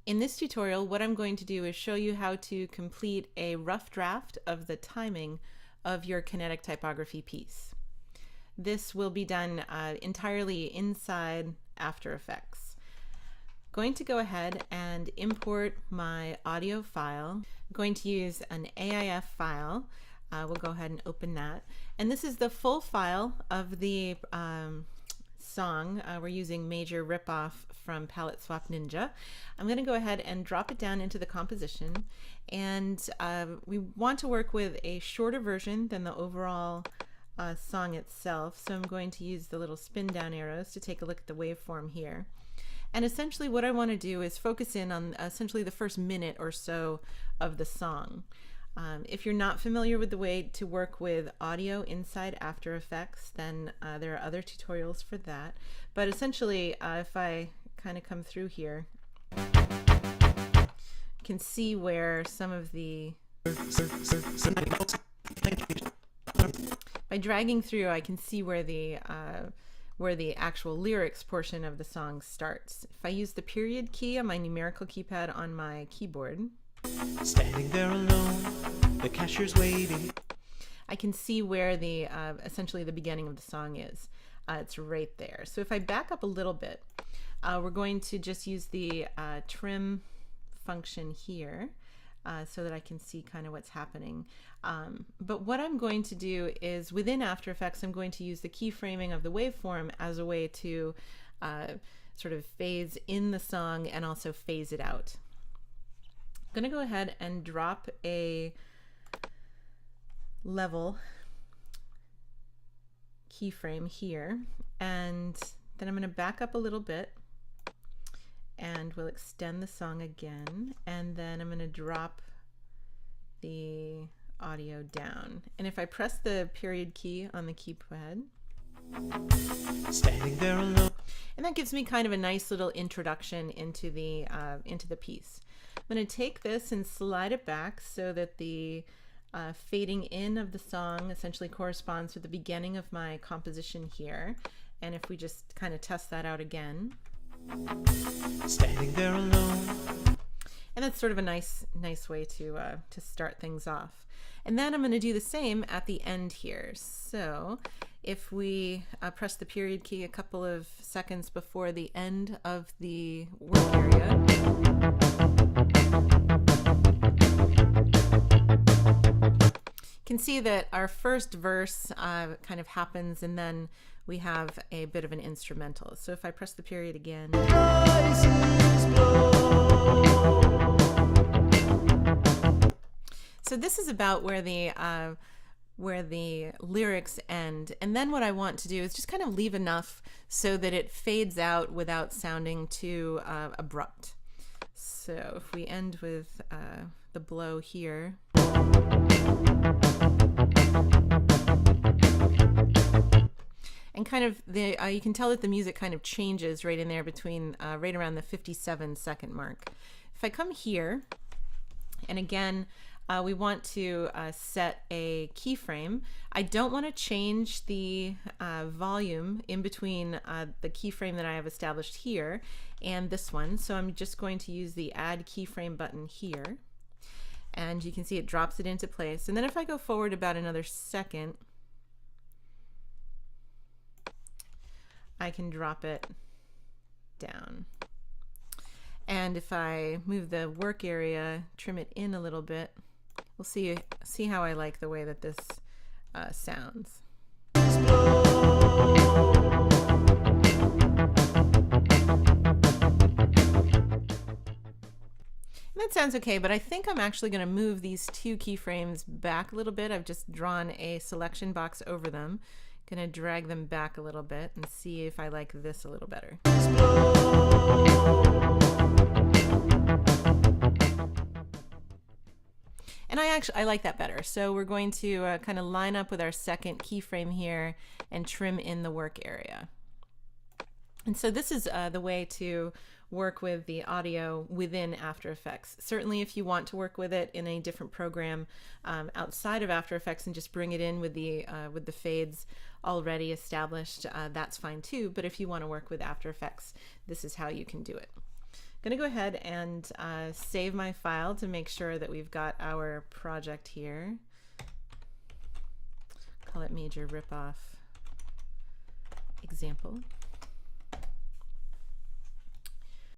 In this tutorial, what I'm going to do is show you how to complete a rough draft of the timing of your kinetic typography piece. This will be done entirely inside After Effects. Going to go ahead and import my audio file. I'm going to use an AIF file. We'll go ahead and open that. And this is the full file of the song. We're using Major Ripoff from Palette Swap Ninja. I'm going to go ahead and drop it down into the composition, and we want to work with a shorter version than the overall song itself, so I'm going to use the little spin down arrows to take a look at the waveform here. And essentially what I want to do is focus in on essentially the first minute or so of the song. If you're not familiar with the way to work with audio inside After Effects, then there are other tutorials for that. But essentially, if I kind of come through here, you can see where some of the... By dragging through, I can see where the actual lyrics portion of the song starts. If I use the period key on my numerical keypad on my keyboard, standing there alone, the cashier's waiting, I can see where the essentially the beginning of the song is. It's right there. So if I back up a little bit, we're going to just use the trim function here so that I can see kind of what's happening. But what I'm going to do is within After Effects, I'm going to use the keyframing of the waveform as a way to sort of phase in the song and also phase it out. I'm going to go ahead and drop a level keyframe here, and then I'm going to back up a little bit and we'll extend the song again, and then I'm going to drop the audio down, and if I press the period key on the keypad, standing there alone, and that gives me kind of a nice little introduction into the piece. I'm going to take this and slide it back so that the fading in of the song essentially corresponds to the beginning of my composition here. And if we just kind of test that out again, standing there alone, and that's sort of a nice way to start things off. And then I'm going to do the same at the end here. So if we press the period key a couple of seconds before the end of the work area, you can see that our first verse kind of happens, and then we have a bit of an instrumental. So if I press the period again, so this is about where the lyrics end, and then what I want to do is just kind of leave enough so that it fades out without sounding too abrupt. So if we end with the blow here, and kind of the you can tell that the music kind of changes right in there between right around the 57-second mark. If I come here, and again we want to set a keyframe. I don't want to change the volume in between the keyframe that I have established here and this one, so I'm just going to use the add keyframe button here, and you can see it drops it into place. And then if I go forward about another second, I can drop it down. And if I move the work area, trim it in a little bit, we'll see how I like the way that this sounds. And that sounds okay, but I think I'm actually going to move these two keyframes back a little bit. I've just drawn a selection box over them. Going to drag them back a little bit and see if I like this a little better. And I like that better. So we're going to kind of line up with our second keyframe here and trim in the work area. And so this is the way to work with the audio within After Effects. Certainly if you want to work with it in a different program outside of After Effects and just bring it in with the fades already established, that's fine too. But if you want to work with After Effects, this is how you can do it. going to go ahead and save my file to make sure that we've got our project here. Call it Major Ripoff Example.